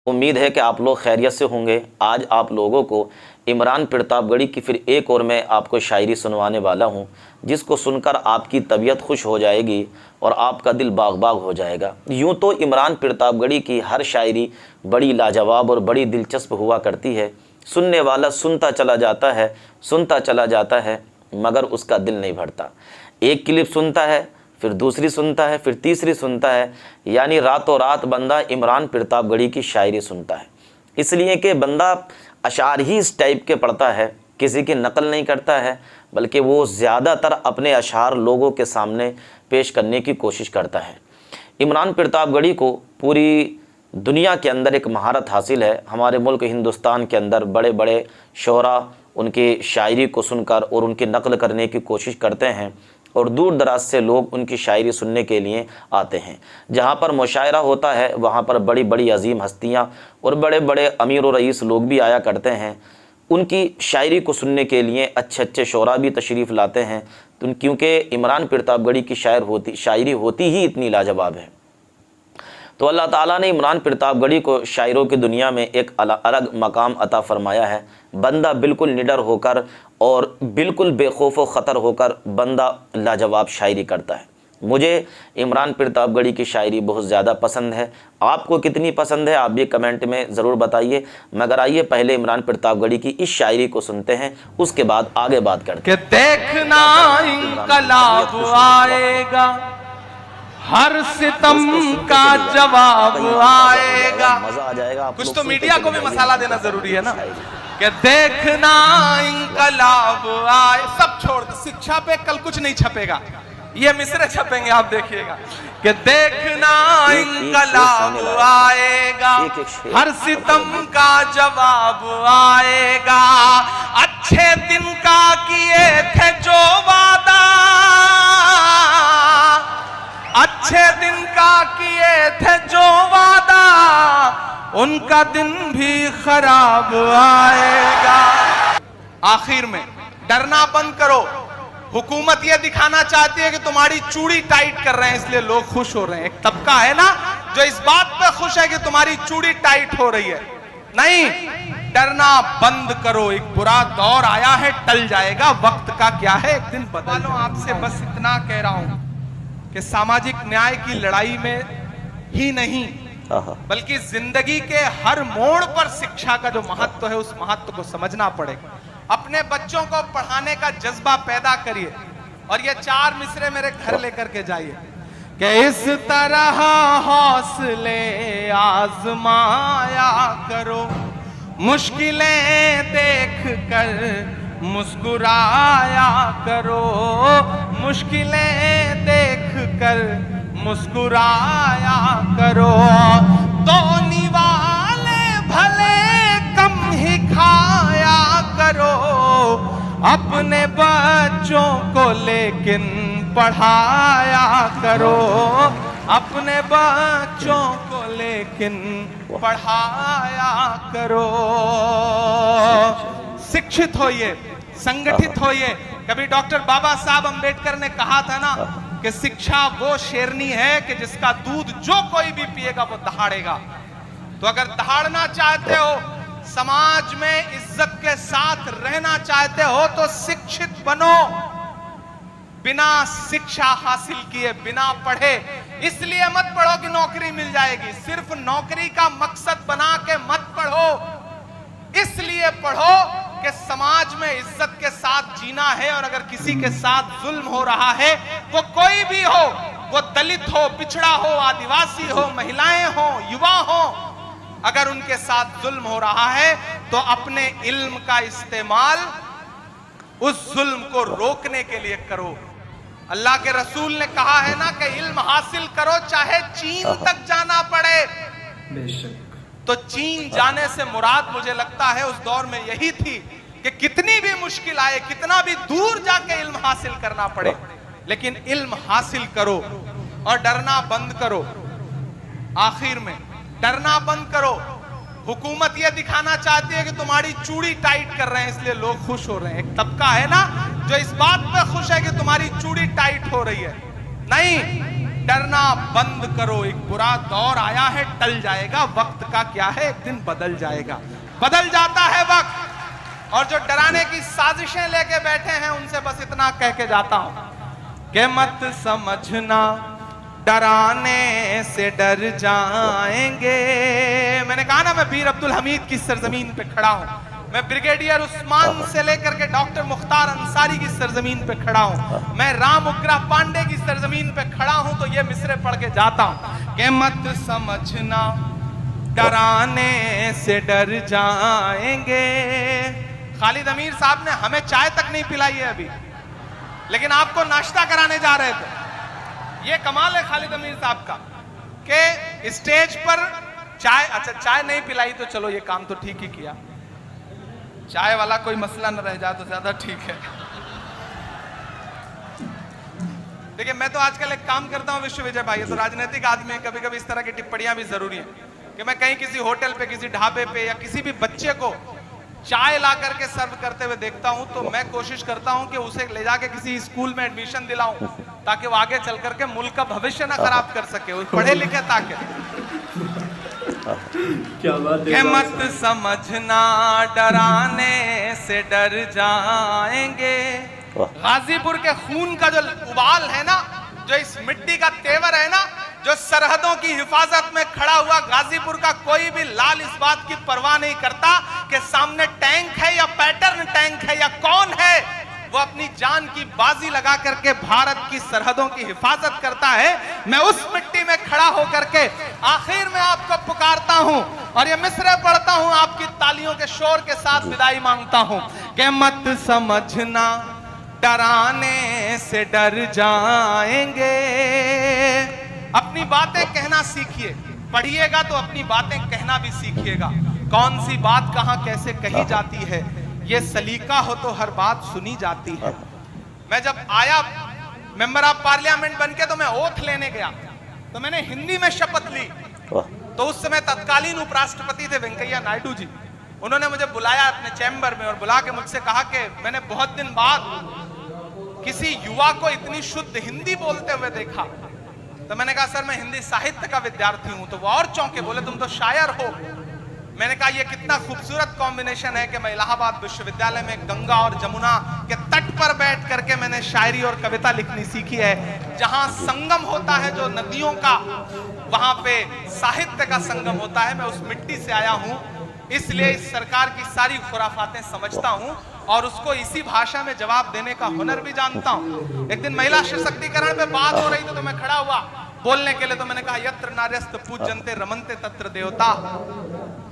उम्मीद है कि आप लोग खैरियत से होंगे। आज आप लोगों को इमरान प्रतापगढ़ी की फिर एक और मैं आपको शायरी सुनवाने वाला हूं, जिसको सुनकर आपकी तबीयत खुश हो जाएगी और आपका दिल बाग बाग हो जाएगा। यूं तो इमरान प्रतापगढ़ी की हर शायरी बड़ी लाजवाब और बड़ी दिलचस्प हुआ करती है। सुनने वाला सुनता चला जाता है मगर उसका दिल नहीं भरता। एक क्लिप सुनता है, फिर दूसरी सुनता है, फिर तीसरी सुनता है, यानी रातों रात बंदा इमरान प्रतापगढ़ी की शायरी सुनता है। इसलिए कि बंदा अशार ही इस टाइप के पढ़ता है, किसी की नकल नहीं करता है, बल्कि वो ज़्यादातर अपने अशार लोगों के सामने पेश करने की कोशिश करता है। इमरान प्रतापगढ़ी को पूरी दुनिया के अंदर एक महारत हासिल है। हमारे मुल्क हिंदुस्तान के अंदर बड़े बड़े शोरा उनकी शायरी को सुनकर और उनकी नकल करने की कोशिश करते हैं और दूर दराज से लोग उनकी शायरी सुनने के लिए आते हैं। जहाँ पर मुशायरा होता है वहाँ पर बड़ी बड़ी अजीम हस्तियाँ और बड़े बड़े अमीर और रईस लोग भी आया करते हैं। उनकी शायरी को सुनने के लिए अच्छे अच्छे शोरा भी तशरीफ़ लाते हैं, तो क्योंकि इमरान प्रतापगढ़ी की शायरी होती ही इतनी लाजवाब है। तो अल्लाह ताला ने इमरान प्रतापगढ़ी को शायरों की दुनिया में एक अलग मकाम अता फरमाया है। बंदा बिल्कुल निडर होकर और बिल्कुल बेखौफ व ख़तर होकर बंदा लाजवाब शायरी करता है। मुझे इमरान प्रतापगढ़ी की शायरी बहुत ज़्यादा पसंद है। आपको कितनी पसंद है आप भी कमेंट में ज़रूर बताइए। मगर आइए पहले इमरान प्रतापगढ़ी की इस शायरी को सुनते हैं, उसके बाद आगे बात करते हैं। देखना इंकलाब आएगा, हर सितम का जवाब आएगा। मजा आ जाएगा। कुछ तो मीडिया को भी मसाला देना जरूरी है ना, कि देखना इंकलाब आए। सब छोड़ दो, शिक्षा पे कल कुछ नहीं छपेगा, ये मिसरे छपेंगे, आप देखिएगा। कि देखना इंकलाब आएगा, हर सितम का जवाब आएगा। अच्छे दिन का किए थे जो वादा, अच्छे दिन का किए थे जो वादा, उनका दिन भी खराब आएगा। आखिर में डरना बंद करो। हुकूमत ये दिखाना चाहती है कि तुम्हारी चूड़ी टाइट कर रहे हैं, इसलिए लोग खुश हो रहे हैं। एक तबका है ना जो इस बात पे खुश है कि तुम्हारी चूड़ी टाइट हो रही है। नहीं, डरना बंद करो। एक बुरा दौर आया है, टल जाएगा, वक्त का क्या है, एक दिन बदल। आपसे बस इतना कह रहा हूं कि सामाजिक न्याय की लड़ाई में ही नहीं बल्कि जिंदगी के हर मोड़ पर शिक्षा का जो महत्व है, उस महत्व को समझना पड़ेगा। अपने बच्चों को पढ़ाने का जज्बा पैदा करिए और ये 4 मिसरे मेरे घर लेकर के जाइए कि इस तरह हौसले आजमाया करो, मुश्किलें देख कर मुस्कुराया करो, मुश्किलें देख कर मुस्कुराया करो। तो निवाले भले कम ही खाया करो, अपने बच्चों को लेकिन पढ़ाया करो, अपने बच्चों को लेकिन पढ़ाया करो। शिक्षित होइए, संगठित होइए। कभी डॉक्टर बाबा साहब अंबेडकर ने कहा था ना कि शिक्षा वो शेरनी है कि जिसका दूध जो कोई भी पिएगा वो दहाड़ेगा। तो अगर दहाड़ना चाहते हो, समाज में इज्जत के साथ रहना चाहते हो, तो शिक्षित बनो। बिना शिक्षा हासिल किए, बिना पढ़े, इसलिए मत पढ़ो कि नौकरी मिल जाएगी। सिर्फ नौकरी का मकसद बना के मत पढ़ो, इसलिए पढ़ो कि समाज में इज्जत के साथ जीना है। और अगर किसी के साथ जुल्म हो रहा है, वो कोई भी हो, वो दलित हो, पिछड़ा हो, आदिवासी हो, महिलाएं हो, युवा हो, अगर उनके साथ जुल्म हो रहा है तो अपने इल्म का इस्तेमाल उस जुल्म को रोकने के लिए करो। अल्लाह के रसूल ने कहा है ना कि इल्म हासिल करो चाहे चीन तक जाना पड़े। बेशक। तो चीन जाने से मुराद मुझे लगता है उस दौर में यही थी कि कितनी भी मुश्किल आए, कितना भी दूर जाके इल्म हासिल करना पड़े, लेकिन इल्म हासिल करो और डरना बंद करो। आखिर में डरना बंद करो। हुकूमत यह दिखाना चाहती है कि तुम्हारी चूड़ी टाइट कर रहे हैं, इसलिए लोग खुश हो रहे हैं। एक तबका है ना जो इस बात पे खुश है कि तुम्हारी चूड़ी टाइट हो रही है। नहीं, डरना बंद करो, एक बुरा दौर आया है, टल जाएगा, वक्त का क्या है, एक दिन बदल जाएगा, बदल जाता है वक्त। और जो डराने की साजिशें लेके बैठे हैं उनसे बस इतना कह के जाता हूं कि मत समझना डराने से डर जाएंगे। मैंने कहा ना मैं वीर अब्दुल हमीद की सरजमीन पे खड़ा हूं, मैं ब्रिगेडियर उस्मान से लेकर के डॉक्टर मुख्तार अंसारी की सरजमीन पे खड़ा हूं, मैं राम उग्रह पांडे की सरजमीन पे खड़ा हूं, तो ये मिसरे पढ़ के जाता हूं कि मत समझना डराने से डर जाएंगे। खालिद अमीर साहब ने हमें चाय तक नहीं पिलाई है अभी, लेकिन आपको नाश्ता कराने जा रहे थे। ये कमाल है खालिद अमीर साहब का कि स्टेज पर चाय, अच्छा चाय नहीं पिलाई तो चलो ये काम तो ठीक ही किया, चाय वाला कोई मसला न रह जाए तो ज्यादा ठीक है। देखिए मैं तो आजकल एक काम करता हूं विश्व विजय भाई, तो राजनीतिक आदमी, कभी कभी इस तरह की टिप्पणियां भी जरूरी है कि मैं कहीं किसी होटल पे, किसी ढाबे पे या किसी भी बच्चे को चाय ला करके सर्व करते हुए देखता हूं तो मैं कोशिश करता हूं कि उसे ले जाके किसी स्कूल में एडमिशन दिलाऊं ताकि वो आगे चल करके मुल्क का भविष्य ना खराब कर सके, वो पढ़े लिखे ताकि। क्या बात है। मत समझना डराने से डर जाएंगे। गाजीपुर के खून का जो उबाल है ना, जो इस मिट्टी का तेवर है ना, जो सरहदों की हिफाजत में खड़ा हुआ गाजीपुर का कोई भी लाल इस बात की परवाह नहीं करता कि सामने टैंक है या पैटर्न टैंक है या कौन है, वो अपनी जान की बाजी लगा करके भारत की सरहदों की हिफाजत करता है। मैं उस मिट्टी में खड़ा होकर के आखिर में आपको पुकारता हूं और ये मिसरे पढ़ता हूं, आपकी तालियों के शोर के साथ विदाई मांगता हूं कि मत समझना डराने से डर जाएंगे। अपनी बातें कहना सीखिए, पढ़िएगा तो अपनी बातें कहना भी सीखिएगा। कौन सी बात कहां कैसे कही जाती है, ये सलीका हो तो हर बात सुनी जाती है। मैं जब आया मेंबर ऑफ पार्लियामेंट बनके तो मैं ओथ लेने गया, तो मैंने हिंदी में शपथ ली। तो उस समय तत्कालीन उपराष्ट्रपति थे वेंकैया नायडू जी, उन्होंने मुझे बुलाया अपने चैम्बर में और बुला के मुझसे कहा कि मैंने बहुत दिन बाद किसी युवा को इतनी शुद्ध हिंदी बोलते हुए देखा। तो मैंने कहा सर मैं हिंदी साहित्य का विद्यार्थी हूं। तो वो और चौंके, बोले तुम तो शायर हो। मैंने कहा ये कितना खूबसूरत कॉम्बिनेशन है कि मैं इलाहाबाद विश्वविद्यालय में गंगा और जमुना के तट पर बैठ करके मैंने शायरी और कविता लिखनी सीखी है। जहां संगम होता है जो नदियों का, वहां पे साहित्य का संगम होता है। मैं उस मिट्टी से आया हूं, इसलिए इस सरकार की सारी खुराफातें समझता हूं और उसको इसी भाषा में जवाब देने का हुनर भी जानता हूं। एक दिन महिला सशक्तिकरण पे बात हो रही थी तो मैं खड़ा हुआ बोलने के लिए, तो मैंने कहा यत्र नार्यस्त पूज्यन्ते रमन्ते तत्र देवता।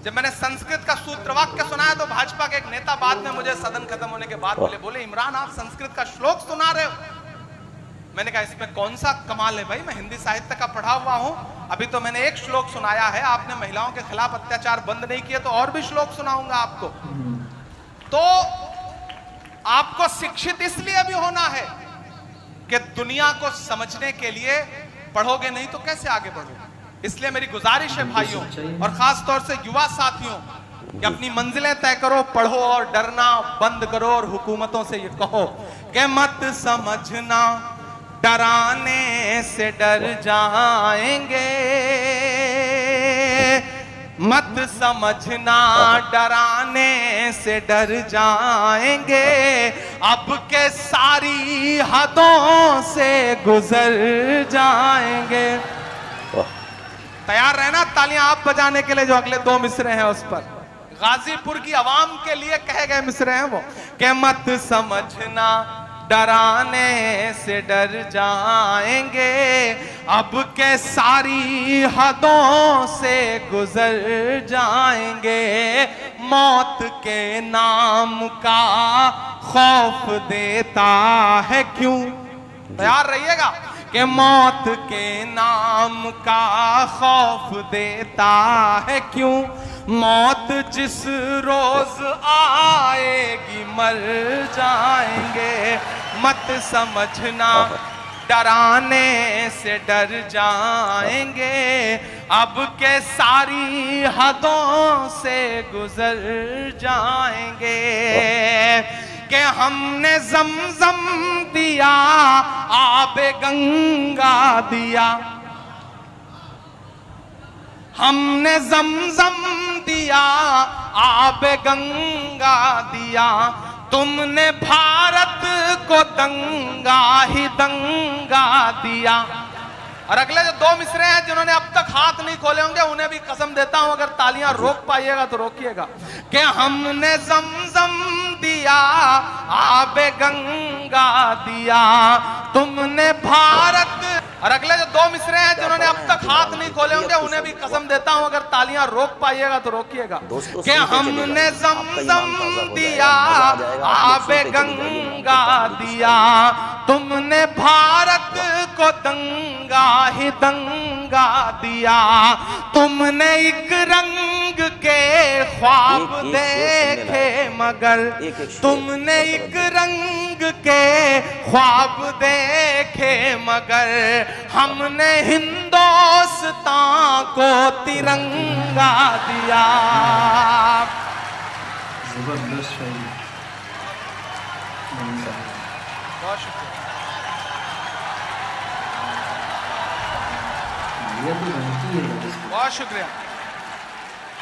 जब मैंने संस्कृत का सूत्र वाक्य सुनाया तो भाजपा के एक नेता बाद में मुझे सदन खत्म होने के बाद बोले इमरान आप संस्कृत का श्लोक सुना रहे हो। मैंने कहा इसमें कौन सा कमाल है भाई, मैं हिंदी साहित्य का पढ़ा हुआ हूं। अभी तो मैंने एक श्लोक सुनाया है, आपने महिलाओं के खिलाफ अत्याचार बंद नहीं किए तो और भी श्लोक सुनाऊंगा आपको। तो आपको शिक्षित इसलिए भी होना है कि दुनिया को समझने के लिए, पढ़ोगे नहीं तो कैसे आगे बढ़ोगे। इसलिए मेरी गुजारिश है भाइयों और खास तौर से युवा साथियों कि अपनी मंजिलें तय करो, पढ़ो और डरना बंद करो और हुकूमतों से ये कहो कि मत समझना डराने से डर जाएंगे, मत समझना डराने से डर जाएंगे, अब के सारी हदों से गुजर जाएंगे। तैयार रहना तालियां आप बजाने के लिए, जो अगले दो मिसरे हैं उस पर गाजीपुर की आवाम के लिए कहे गए मिसरे हैं वो कि मत समझना डराने से डर जाएंगे, अब के सारी हदों से गुजर जाएंगे, मौत के नाम का खौफ देता है क्यों। तैयार रहिएगा कि मौत के नाम का खौफ देता है क्यों, मौत जिस रोज आएगी मर जाएंगे, मत समझना डराने से डर जाएंगे, अब के सारी हदों से गुजर जाएंगे, कि हमने जमजम दिया, आबे गंगा दिया, हमने जमजम दिया, आबे गंगा दिया, तुमने भारत को दंगा ही दंगा दिया। और अगले जो दो मिसरे हैं जिन्होंने अब तक हाथ नहीं खोले होंगे, उन्हें भी कसम देता हूं, अगर तालियां रोक पाइएगा तो रोकिएगा। कि हमने जमजम दिया, आबे गंगा दिया, तुमने भारत। और अगले जो दो मिसरे हैं जिन्होंने अब तक हाथ नहीं खोले होंगे, उन्हें भी कसम देता हूं, अगर तालियां रोक पाइएगा तो रोकिएगा। कि हमने जमजम दिया, आबे गंगा दिया, तुमने भारत को दंगा ही दंगा दिया, तुमने एक रंग के ख्वाब देखे मगर, तुमने एक रंग के ख्वाब देखे मगर, हमने हिंदुस्तान को तिरंगा दिया। जबरदस्त शायरी। बहुत शुक्रिया। ये तो बनती है। बहुत शुक्रिया।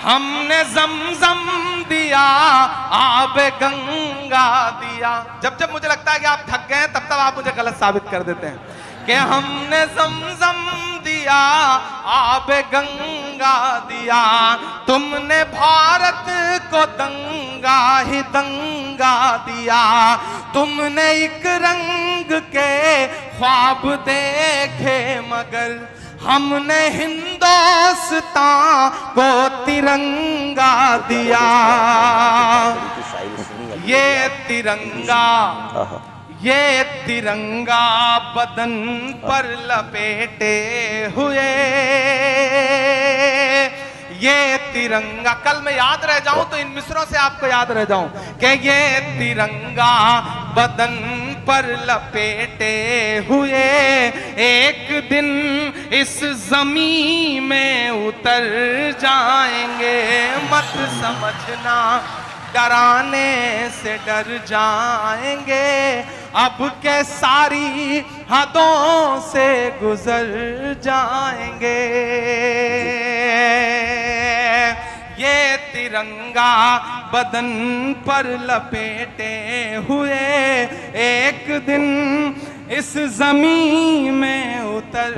हमने जमजम दिया, आबे गंगा दिया। जब जब मुझे लगता है कि आप थक गए तब तब आप मुझे गलत साबित कर देते हैं कि हमने जमजम दिया, आबे गंगा दिया, तुमने भारत को दंगा ही दंगा दिया, तुमने एक रंग के ख्वाब देखे मगर, हमने हिंदुस्तान को तिरंगा दिया। ये तिरंगा, ये तिरंगा बदन पर लपेटे हुए, ये तिरंगा, कल मैं याद रह जाऊं तो इन मिसरों से आपको याद रह जाऊं कि ये तिरंगा बदन पर लपेटे हुए, एक दिन इस जमीन में उतर जाएंगे, मत समझना डराने से डर जाएंगे, अब के सारी हदों से गुजर जाएंगे। ये तिरंगा बदन पर लपेटे हुए, एक दिन इस जमीन में उतर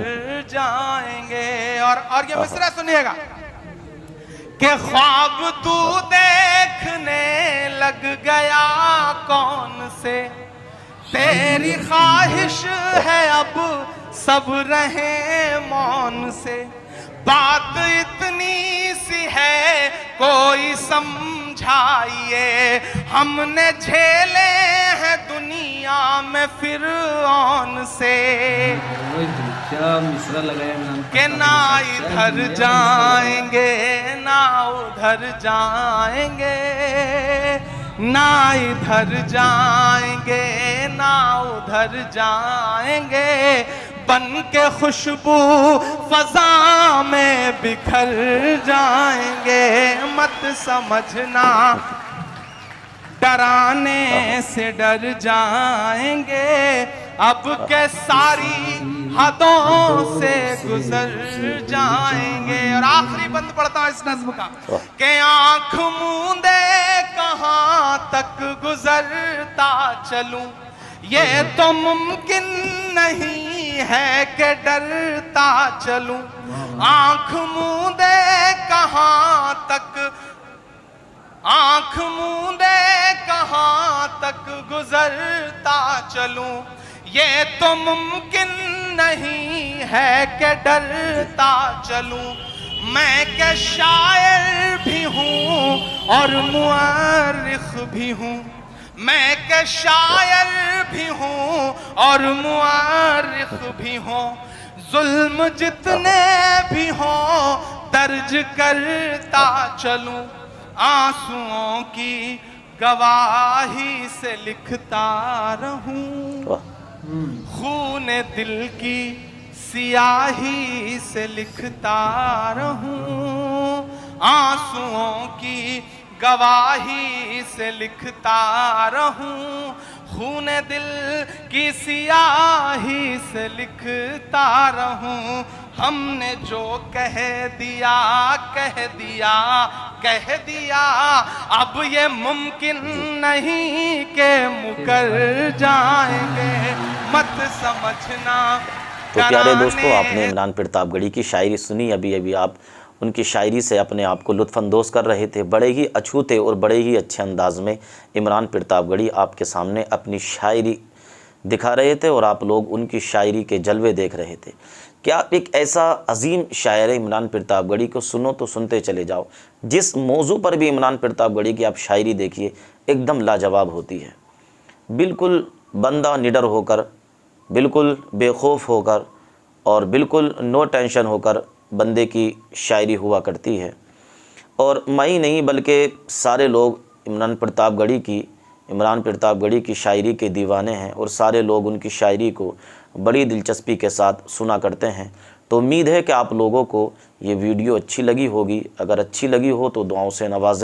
जाएंगे। और ये मिसरा सुनिएगा कि ख्वाब तू देखने लग गया कौन से, तेरी ख्वाहिश है अब सब रहे मौन से, बात इतनी सी है कोई समझाइए, हमने झेले हैं दुनिया में फिरौन से, क्या मिसरा लगाया नाम कि ना इधर जाएंगे ना उधर जाएंगे, ना इधर जाएंगे ना उधर जाएंगे, बन के खुशबू फजा में बिखर जाएंगे, मत समझना डराने से डर जाएंगे, अब के सारी हदों से गुजर जाएंगे। और आखिरी बंद पढ़ता हूं इस नज्म का कि आंख मूंदे कहां तक गुजरता चलूं, ये तो मुमकिन नहीं है कि डरता चलूं, आंख मूंदे कहां तक, आंख मूंदे कहां तक गुजरता चलूं, ये तो मुमकिन नहीं है कि डरता चलूं, मैं क्या शायर भी हूँ और मुअर्रिख भी हूँ, मैं क्या शायर भी हूँ और मुअर्रिख भी हूँ, जुल्म जितने भी हों दर्ज करता चलूं, आंसुओं की गवाही से लिखता रहूं, खून दिल की सियाही से लिखता रहूं, आंसुओं की गवाही से लिखता रहूं, खून दिल की सियाही से लिखता रहूं। हमने जो कह दिया कह दिया कह दिया, अब ये मुमकिन नहीं कि मुकर जाएंगे, मत समझना। तो प्यारे दोस्तों, आपने इमरान प्रतापगढ़ी की शायरी सुनी। अभी अभी आप उनकी शायरी से अपने आप को लुत्फ़अंदोज़ कर रहे थे। बड़े ही अछूते और बड़े ही अच्छे अंदाज़ में इमरान प्रतापगढ़ी आपके सामने अपनी शायरी दिखा रहे थे और आप लोग उनकी शायरी के जलवे देख रहे थे। क्या एक ऐसा अजीम शायर इमरान प्रतापगढ़ी को सुनो तो सुनते चले जाओ। जिस मौजू पर भी इमरान प्रतापगढ़ी की आप शायरी देखिए, एकदम लाजवाब होती है। बिल्कुल बंदा निडर होकर, बिल्कुल बेखौफ होकर और बिल्कुल नो टेंशन होकर बंदे की शायरी हुआ करती है। और मैं ही नहीं बल्कि सारे लोग इमरान प्रतापगढ़ी की शायरी के दीवाने हैं और सारे लोग उनकी शायरी को बड़ी दिलचस्पी के साथ सुना करते हैं। तो उम्मीद है कि आप लोगों को ये वीडियो अच्छी लगी होगी। अगर अच्छी लगी हो तो दुआओं से नवाज़ें।